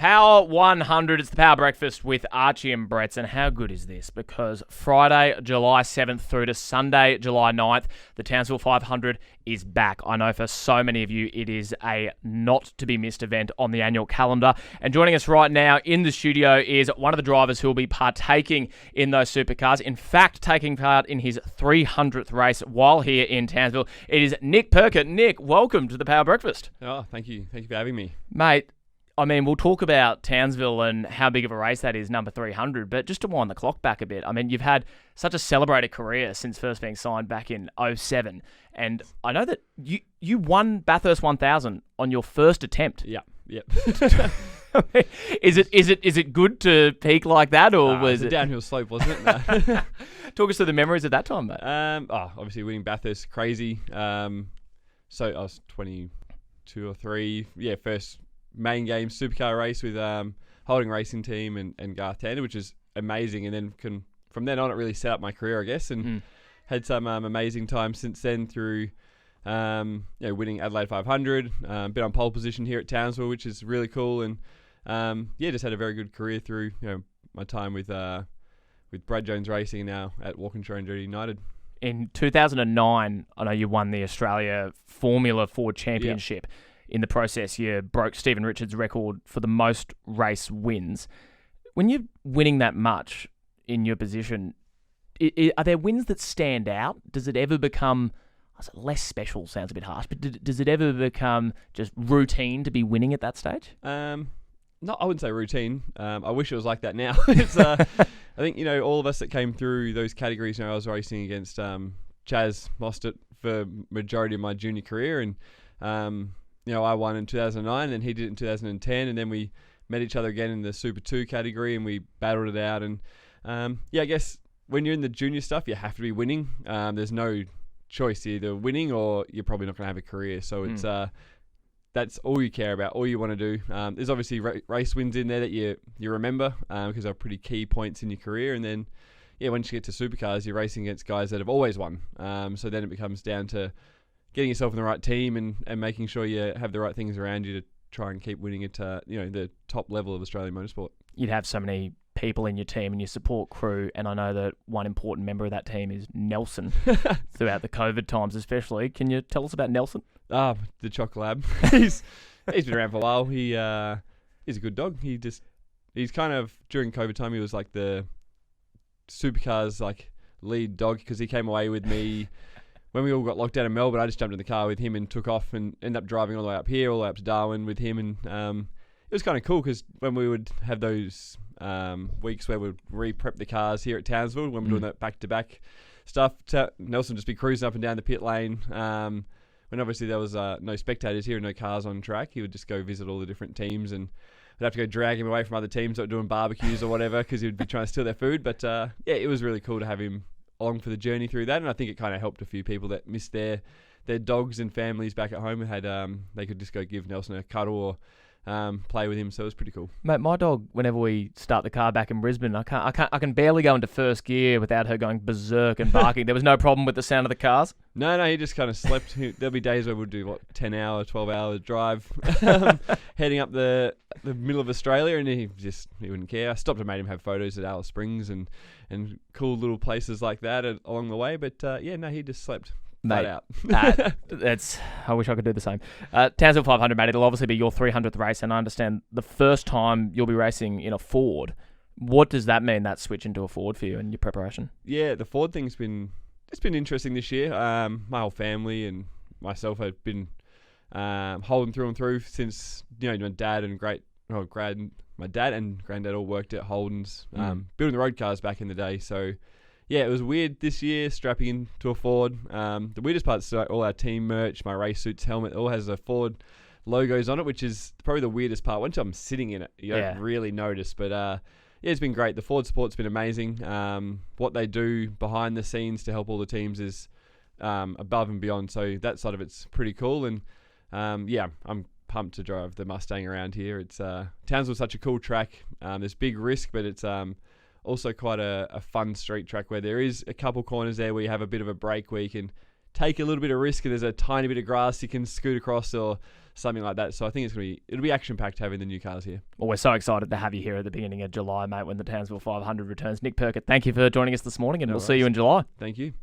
Power 100, it's the Power Breakfast with Archie and Bretts, and how good is this? Because Friday, July 7th through to Sunday, July 9th, the Townsville 500 is back. I know for so many of you, it is a not-to-be-missed event on the annual calendar. And joining us right now in the studio is one of the drivers who will be partaking in those supercars. In fact, taking part in his 300th race while here in Townsville. It is Nick Percat. Nick, welcome to the Power Breakfast. Oh, thank you. Thank you for having me. Mate, I mean, we'll talk about Townsville and how big of a race that is, number 300, but just to wind the clock back a bit, I mean, you've had such a celebrated career since first being signed back in 2007, and I know that you won Bathurst 1000 on your first attempt. Yeah, yep. I mean, is it good to peak like that, or was it it a downhill slope, wasn't it? No. Talk us through the memories of that time, mate. Obviously winning Bathurst, crazy. So I was 22 or 3. Yeah, first main game supercar race with Holden Racing Team and Garth Tander, which is amazing. And then from then on, it really set up my career, I guess, and had some amazing times since then through winning Adelaide 500, been on pole position here at Townsville, which is really cool, and just had a very good career through my time with Brad Jones Racing and now at Walkinshaw Andretti United. In 2009, I know you won the Australia Formula Ford Championship. Yep. In the process, you broke Stephen Richards' record for the most race wins. When you're winning that much in your position, are there wins that stand out? Does it ever become less special? Sounds a bit harsh, but does it ever become just routine to be winning at that stage? No, I wouldn't say routine. I wish it was like that now. It's I think all of us that came through those categories. I was racing against Chaz Mostert for majority of my junior career, and I won in 2009, and he did it in 2010, and then we met each other again in the Super 2 category, and we battled it out. And I guess when you're in the junior stuff, you have to be winning. There's no choice, you're either winning or you're probably not going to have a career. So it's that's all you care about, all you want to do. There's obviously race wins in there that you remember because they're pretty key points in your career. And then, once you get to supercars, you're racing against guys that have always won. So then it becomes down to getting yourself in the right team and making sure you have the right things around you to try and keep winning at the top level of Australian motorsport. You'd have so many people in your team and your support crew, and I know that one important member of that team is Nelson throughout the COVID times especially. Can you tell us about Nelson? The Choc Lab. He's been around for a while. He's a good dog. He's kind of, during COVID time, he was like the supercars lead dog, because he came away with me when we all got locked down in Melbourne. I just jumped in the car with him and took off and ended up driving all the way up here, all the way up to Darwin with him. And it was kind of cool because when we would have those weeks where we'd re-prep the cars here at Townsville, when we're doing that back-to-back stuff, Nelson would just be cruising up and down the pit lane. When obviously there was no spectators here and no cars on track, he would just go visit all the different teams, and we'd have to go drag him away from other teams that were doing barbecues or whatever, because he would be trying to steal their food. But it was really cool to have him along for the journey through that, and I think it kind of helped a few people that missed their dogs and families back at home and had they could just go give Nelson a cuddle or play with him. So it was pretty cool. Mate, my dog, whenever we start the car back in Brisbane, I can barely go into first gear without her going berserk and barking. There was no problem with the sound of the cars? No, he just kind of slept. There'll be days where we'll do 10-hour, 12-hour drive heading up the middle of Australia, and he wouldn't care. I stopped and made him have photos at Alice Springs and cool little places like that along the way, but he just slept. Mate, out. I wish I could do the same. Townsville 500, mate, it'll obviously be your 300th race, and I understand the first time you'll be racing in a Ford. What does that mean, that switch into a Ford for you and your preparation? Yeah, the Ford thing's been interesting this year. My whole family and myself have been Holden through and through since my dad and my dad and granddad all worked at Holden's, building the road cars back in the day. So it was weird this year strapping into a Ford. The weirdest part is all our team merch, my race suits, helmet, all has a Ford logos on it, which is probably the weirdest part. Once I'm sitting in it, you don't really notice. But it's been great. The Ford support's been amazing. What they do behind the scenes to help all the teams is above and beyond. So that side of it's pretty cool. And I'm pumped to drive the Mustang around here. It's Townsville's such a cool track. There's big risk, but it's also quite a fun street track where there is a couple corners there where you have a bit of a break where you can take a little bit of risk, and there's a tiny bit of grass you can scoot across or something like that. So I think it'll be action packed having the new cars here. Well, we're so excited to have you here at the beginning of July, mate, when the Townsville 500 returns. Nick Percat, thank you for joining us this morning, and we'll see you in July. Thank you.